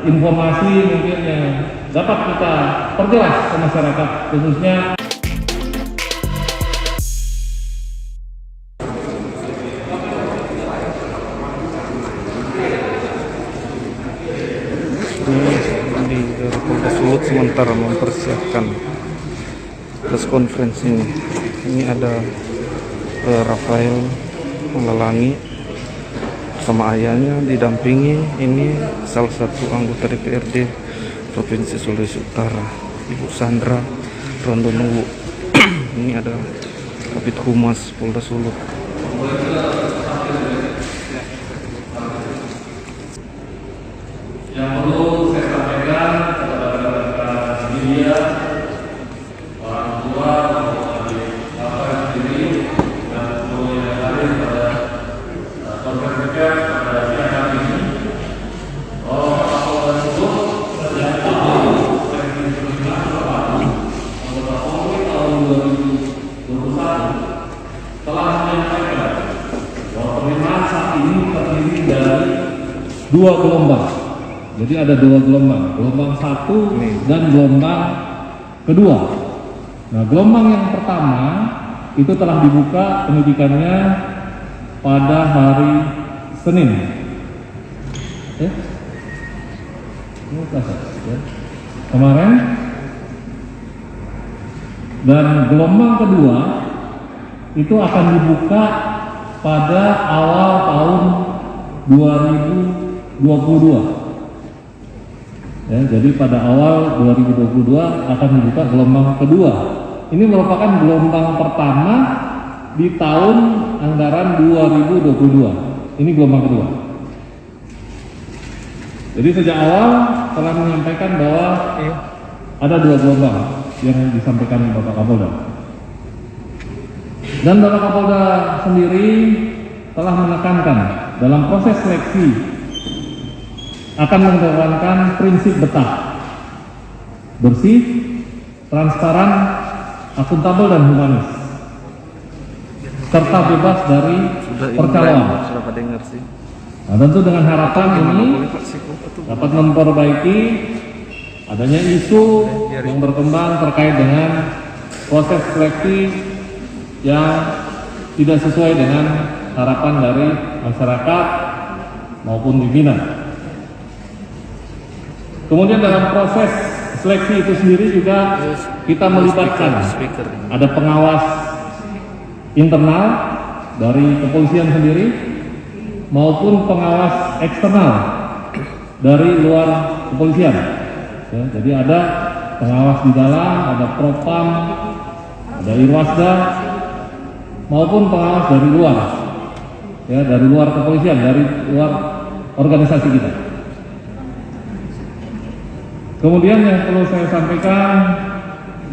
informasi mungkin yang dapat kita perjelas ke masyarakat, khususnya di Polda Sulut sementara mempersiapkan press conference ini. Ini ada Rafael Melalangi sama ayahnya didampingi ini salah satu anggota DPRD Provinsi Sulawesi Utara, Ibu Sandra Rondonuwu. Ini ada Kabid Humas Polda Sulut. yang perlu saya sampaikan kepada rekan-rekan media, orang tua, bapak sendiri, dan seluruh yang hadir pada konferensi pers pada siang hari ini, bahwa Kapolda Sulut sejak tahun 2019 anggota Polri tahun 2021 telah menyampaikan bahwa penerimaan saat ini terdiri dari 2 gelombang. Jadi ada 2 gelombang, gelombang 1 dan gelombang kedua. Nah, gelombang yang pertama itu telah dibuka penyidikannya pada hari Senin. Kemarin. Dan gelombang kedua itu akan dibuka pada awal tahun 2022. Ya, jadi pada awal 2022 akan dibuka gelombang kedua. Ini merupakan gelombang pertama di tahun anggaran 2022. Ini gelombang kedua. Jadi sejak awal telah menyampaikan bahwa ada 2 gelombang yang disampaikan Bapak Kapolda. Dan Bapak Kapolda sendiri telah menekankan dalam proses seleksi akan mengedepankan prinsip betah, bersih, transparan, akuntabel dan humanis, serta bebas dari percaloan. Nah, tentu dengan harapan ini dapat memperbaiki adanya isu yang berkembang terkait dengan proses seleksi yang tidak sesuai dengan harapan dari masyarakat maupun pimpinan. Kemudian dalam proses seleksi itu sendiri juga kita melibatkan ada pengawas internal dari kepolisian sendiri maupun pengawas eksternal dari luar kepolisian. Ya, jadi ada pengawas di dalam, ada propam, ada irwasda maupun pengawas dari luar, ya, dari luar kepolisian, dari luar organisasi kita. Kemudian yang perlu saya sampaikan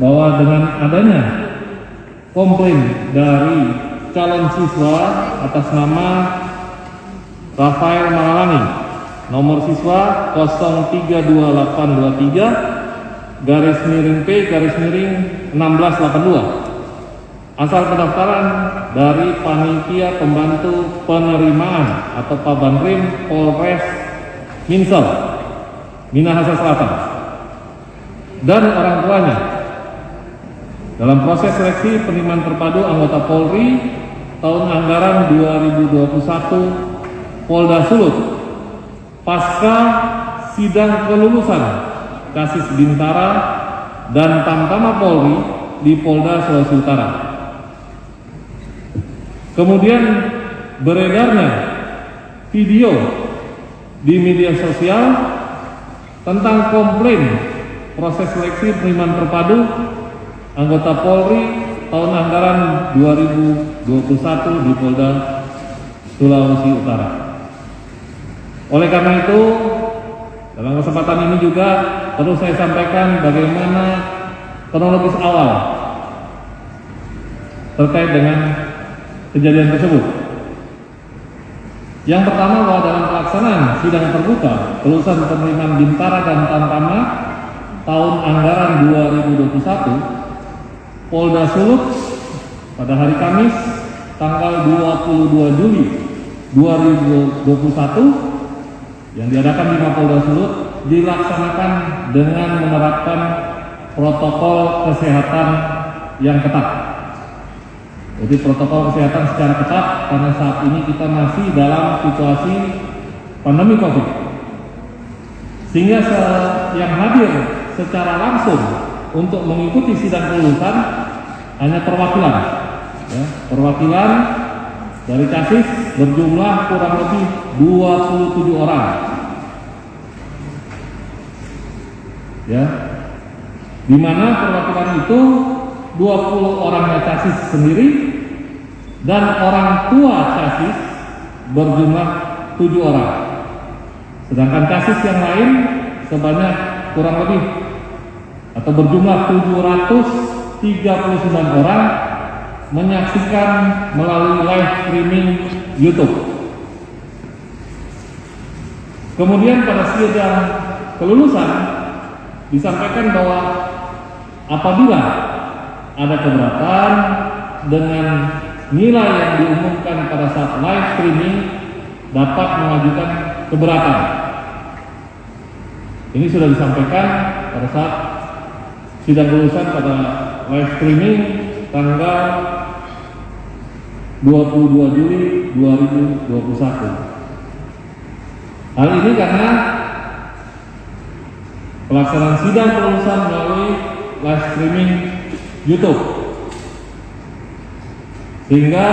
bahwa dengan adanya komplain dari calon siswa atas nama Rafael Melalangi, nomor siswa 032823/P/1682, asal pendaftaran dari Panitia Pembantu Penerimaan atau Pabanrim Polres Minsel, Minahasa Selatan, dan orang tuanya dalam proses seleksi penerimaan terpadu anggota Polri tahun anggaran 2021 Polda Sulut pasca sidang kelulusan Kasis Bintara dan Tamtama Polri di Polda Sulawesi Utara. Kemudian beredarnya video di media sosial tentang komplain proses seleksi penerimaan terpadu anggota Polri tahun anggaran 2021 di Polda Sulawesi Utara. Oleh karena itu, dalam kesempatan ini juga perlu saya sampaikan bagaimana kronologis awal terkait dengan kejadian tersebut. Yang pertama, bahwa dalam pelaksanaan sidang terbuka kelulusan penerimaan Bintara dan Tamtama tahun anggaran 2021, Polda Sulut pada hari Kamis tanggal 22 Juli 2021 yang diadakan di Mapolda Sulut dilaksanakan dengan menerapkan protokol kesehatan yang ketat. Jadi protokol kesehatan secara ketat karena saat ini kita masih dalam situasi pandemi COVID. Sehingga yang hadir secara langsung untuk mengikuti sidang kelulusan hanya perwakilan, ya, perwakilan dari CASIS berjumlah kurang lebih 27 orang, ya, di mana perwakilan itu 20 orangnya CASIS sendiri dan orang tua CASIS berjumlah 7 orang. Sedangkan CASIS yang lain sebanyak kurang lebih atau berjumlah 739 orang menyaksikan melalui live streaming YouTube. Kemudian pada sidang kelulusan disampaikan bahwa apabila ada keberatan dengan nilai yang diumumkan pada saat live streaming dapat mengajukan keberatan. Ini sudah disampaikan pada saat sidang kelulusan pada live streaming tanggal 22 Juli 2021. Hal ini karena pelaksanaan sidang kelulusan melalui live streaming YouTube, sehingga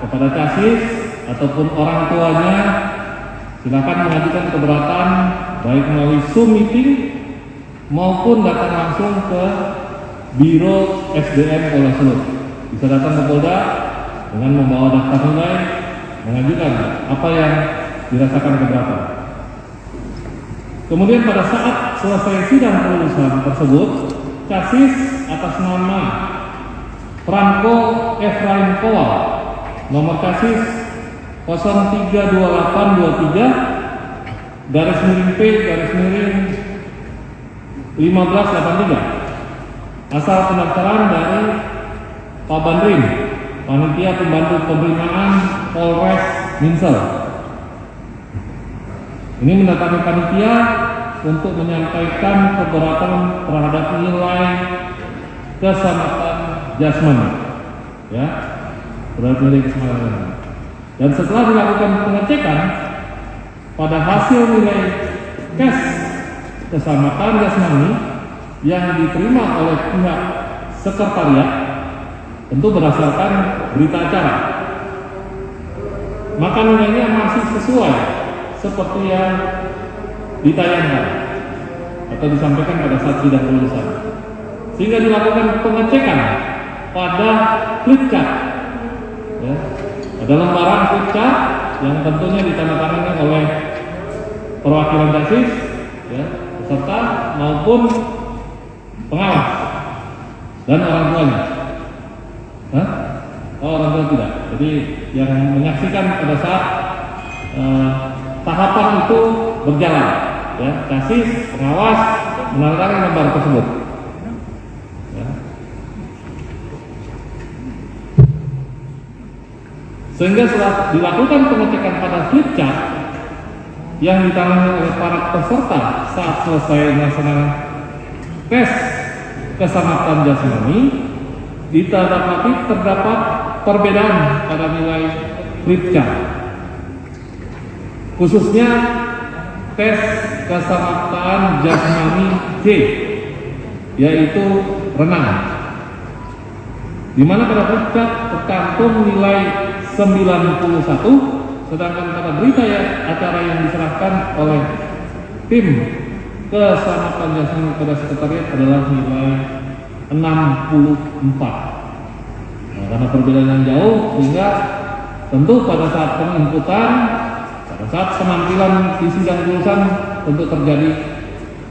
kepada CASIS ataupun orang tuanya silakan mengajukan keberatan baik melalui Zoom meeting maupun datang langsung ke Biro SDM Polda Sulut. Bisa datang ke Polda dengan membawa daftar nilai, mengajukan apa yang dirasakan keberatan. Kemudian pada saat selesai sidang kelulusan tersebut, CASIS atas nama Franco Efraim Kowal, nomor CASIS 032823 garis miring P garis miring 1583, asal pendaftaran dari Pak Bandrim, Panitia Pembantu Penerimaan Polres Minsel. Ini mendatangi panitia untuk menyampaikan keberatan terhadap nilai keselamatan jasmani, ya, terhadap nilai keselamatan. Dan setelah dilakukan pengecekan pada hasil nilai tes keselamatan jasmani yang diterima oleh pihak sekretariat, tentu berdasarkan berita acara, maka nilainya masih sesuai seperti yang ditayangkan atau disampaikan pada saat sidang kelulusan, sehingga dilakukan pengecekan pada flip chart, ya, ada lembaran flip chart yang tentunya ditandatangani oleh perwakilan CASIS, ya, peserta maupun pengawas dan orang tuanya. Orang tua tidak. Jadi yang menyaksikan pada saat tahapan itu berjalan, ya, CASIS, pengawas menandatangani lembar tersebut. Ya. Sehingga setelah dilakukan pengecekan pada flip chart yang ditangani oleh para peserta saat selesai melaksanakan tes keselamatan jasmani, didapati terdapat perbedaan pada nilai flip chart, khususnya tes keselamatan jasmani C, yaitu renang, di mana pada flip chart tercantum nilai 91, sedangkan pada berita acara yang diserahkan oleh tim keselamatan jasmani pada sekretariat adalah nilai 64. Nah, karena perbedaan yang jauh, sehingga tentu pada saat penginputan, pada saat penampilan di sidang kelulusan tentu terjadi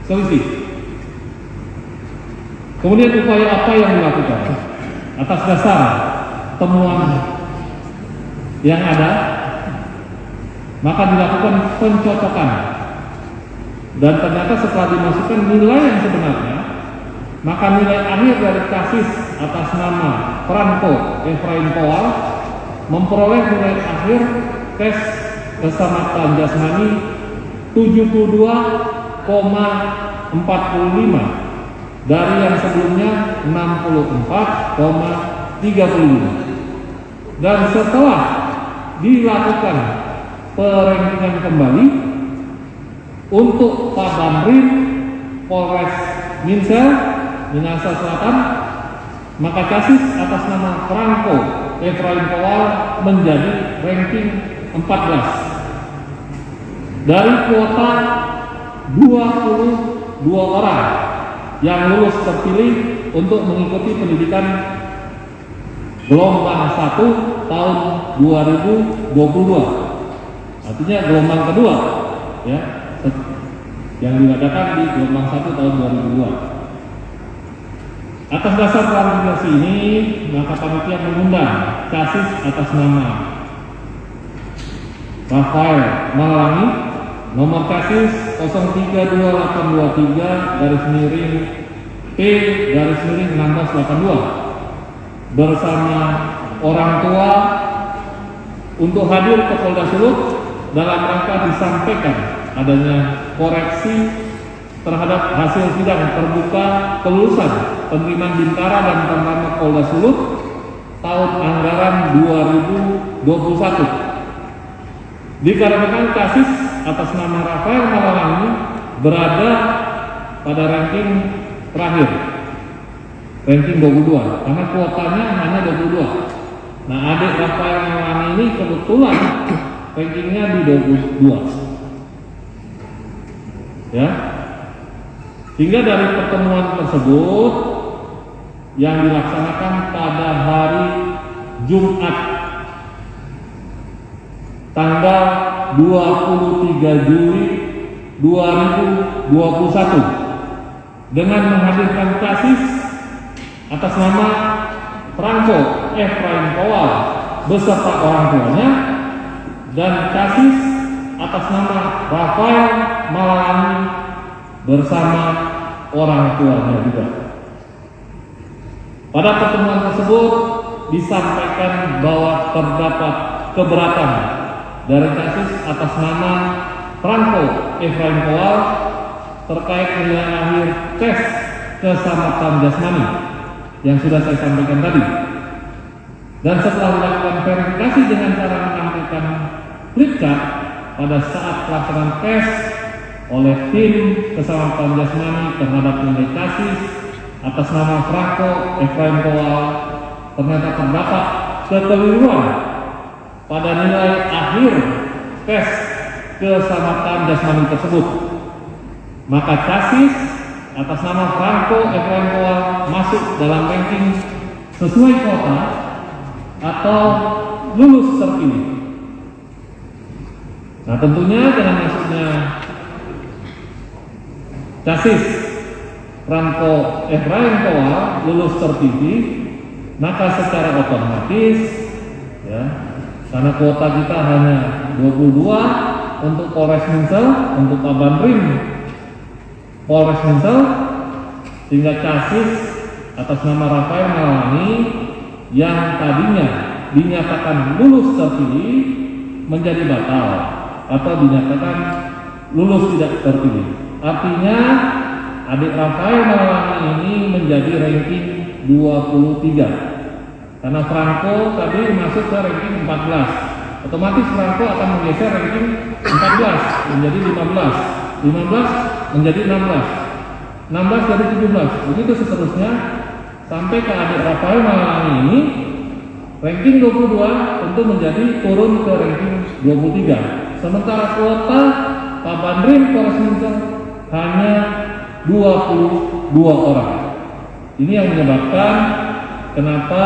selisih. Kemudian upaya apa yang dilakukan? Atas dasar temuan yang ada, maka dilakukan pencocokan, dan ternyata setelah dimasukkan nilai yang sebenarnya, maka nilai akhir dari CASIS atas nama Franco Efraim Kowal memperoleh nilai akhir tes keselamatan jasmani 72,9. dari yang sebelumnya 64,35. Dan setelah dilakukan perengkingan kembali untuk Pak Bamrim Polres Minahasa Selatan, maka Casis atas nama Franco Efraim Kowal menjadi ranking 14 dari kuota 22 orang yang lulus terpilih untuk mengikuti pendidikan gelombang 1 tahun 2022. Artinya gelombang kedua ya, yang diadakan di gelombang 1 tahun 2002. Atas dasar klarifikasi ini, maka panitia mengundang Casis atas nama Rafael Malangi, nomor Casis 032823-P-1682 bersama orang tua untuk hadir ke Polda Sulut dalam rangka disampaikan adanya koreksi terhadap hasil sidang terbuka kelulusan penerimaan Bintara dan Tamtama Polda Sulut tahun anggaran 2021. Dikarenakan Casis atas nama Rafael Malangi berada pada ranking terakhir, ranking 22, karena kuotanya hanya 22. Nah, adik Rafael Malangi ini kebetulan rankingnya di 22. Ya. Hingga dari pertemuan tersebut yang dilaksanakan pada hari Jumat tanggal 23 Juli 2021 dengan menghadirkan Casis atas nama Franco Efraim Kowal beserta orang tuanya dan Casis atas nama Rafael Malangi bersama orang tuanya juga. Pada pertemuan tersebut disampaikan bahwa terdapat keberatan dari Casis atas nama Franco Efraim Kowal terkait nilai akhir tes keselamatan jasmani yang sudah saya sampaikan tadi. Dan setelah melakukan verifikasi dengan cara menampilkan flip chart pada saat pelaksanaan tes oleh tim keselamatan jasmani terhadap nilai Casis atas nama Franco Efraim Kowal, ternyata terdapat kekeliruan pada nilai akhir tes keselamatan jasmani tersebut. Maka Casis atas nama Franco Efraim Kowal masuk dalam ranking sesuai kuota atau lulus terpilih. Nah, tentunya dengan masuknya Casis Franco Efraim Kowal lulus terpilih, maka secara otomatis ya, karena kuota kita hanya 22 untuk Polres Minsel, untuk Pak Bamrim Polres Minsel, sehingga Casis atas nama Rafael Malangi yang tadinya dinyatakan lulus terpilih menjadi batal atau dinyatakan lulus tidak terpilih. Artinya adik Rafael Malangi ini menjadi ranking 23 karena Franco tadi masuk ke ranking 14, otomatis Franco akan menggeser ranking 14 menjadi 15 menjadi 16 jadi 17, begitu seterusnya sampai ke adik Rafael Malangi ini ranking 22 tentu menjadi turun ke ranking 23. Sementara kuota Pak Bamrim Polres Minsel hanya 22 orang. Ini yang menyebabkan kenapa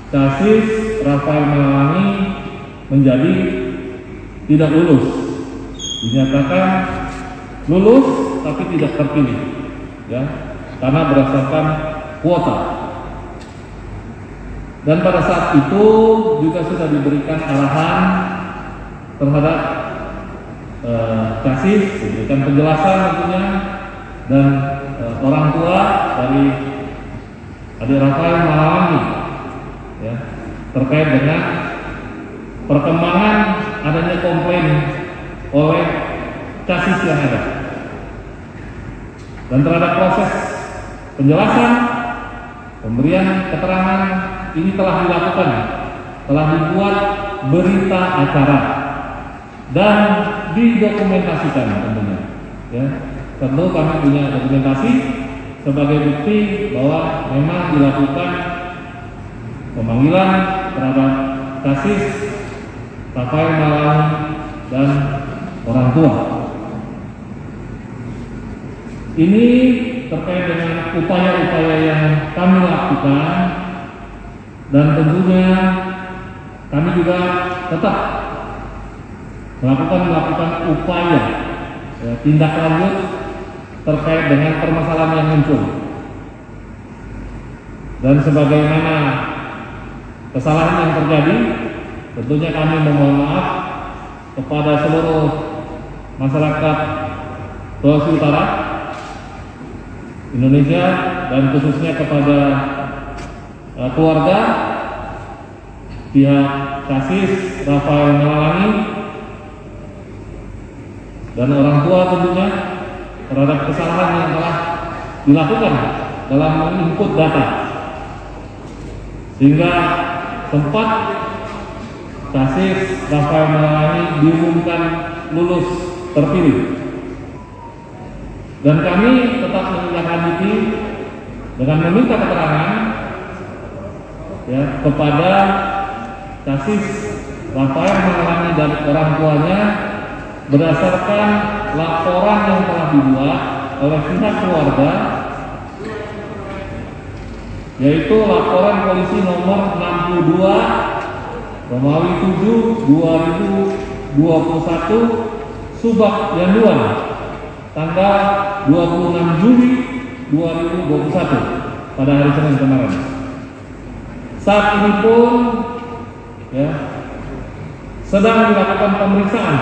Casis Rafael Malangi menjadi tidak lulus. Dinyatakan lulus tapi tidak terpilih, ya, karena berdasarkan kuota. Dan pada saat itu juga sudah diberikan arahan terhadap Casis, diberikan penjelasan tentunya, dan orang tua dari adik Rafael Malangi ya, terkait dengan perkembangan adanya komplain oleh Casis yang ada. Dan terhadap proses penjelasan, pemberian keterangan ini telah dilakukan, telah dibuat berita acara dan didokumentasikan tentunya. Ya, tentu kami punya dokumentasi sebagai bukti bahwa memang dilakukan pemanggilan terhadap kasus Rafael Malang dan orang tua. Ini terkait dengan upaya-upaya yang kami lakukan, dan tentunya kami juga tetap melakukan upaya tindak lanjut terkait dengan permasalahan yang muncul. Dan sebagaimana kesalahan yang terjadi, tentunya kami memohon maaf kepada seluruh masyarakat Sulawesi Utara, Indonesia, dan khususnya kepada keluarga pihak kasus Rafael Malang dan orang tua tentunya terhadap kesalahan yang telah dilakukan dalam menginput data, sehingga sempat kasus Rafael Malang diumumkan lulus terpilih. Dan kami tetap menindaklanjuti dengan meminta keterangan kepada kasus Rafael Malang dan orang tuanya berdasarkan laporan yang telah dibuat oleh pihak keluarga, yaitu laporan polisi nomor 62 Romawi 7 2021 Subak Yanduan tanggal 26 Juli 2021 pada hari Senin kemarin. Saat ini pun sedang dilakukan pemeriksaan,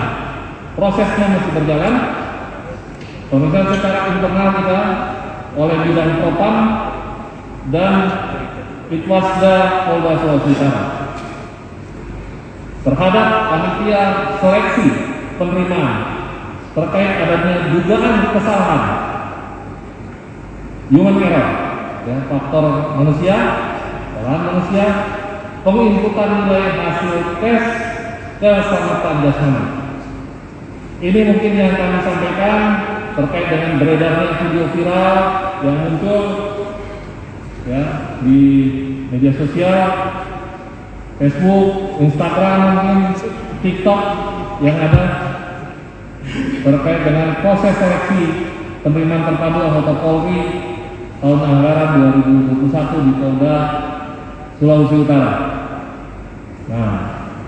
prosesnya masih berjalan. Pemeriksaan secara internal kita oleh bidang Propam dan Itwasda Polda Sulawesi Utara terhadap panitia seleksi penerimaan terkait adanya dugaan kesalahan human error, faktor manusia, kesalahan manusia, penginputan nilai hasil tes keselamatan jasmani. Ini mungkin yang kami sampaikan terkait dengan beredarnya video viral yang muncul di media sosial, Facebook, Instagram, mungkin TikTok yang ada terkait dengan proses seleksi penerimaan terpadu anggota Polri tahun anggaran 2021 di Polda Sulawesi Utara. Nah,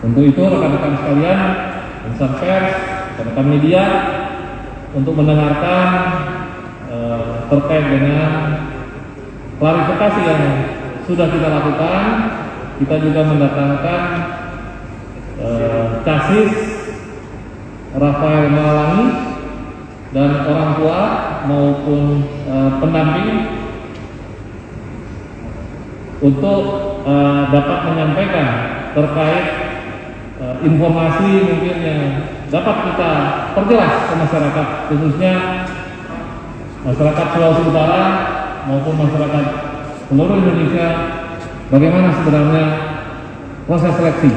untuk itu rekan-rekan sekalian, insan pers, rekan media, untuk mendengarkan terkait dengan klarifikasi yang sudah kita lakukan. Kita juga mendatangkan kasus Rafael Malang dan orang tua maupun pendamping untuk dapat menyampaikan terkait informasi mungkin yang dapat kita perjelas ke masyarakat, khususnya masyarakat Sulawesi Utara maupun masyarakat seluruh Indonesia, bagaimana sebenarnya proses seleksi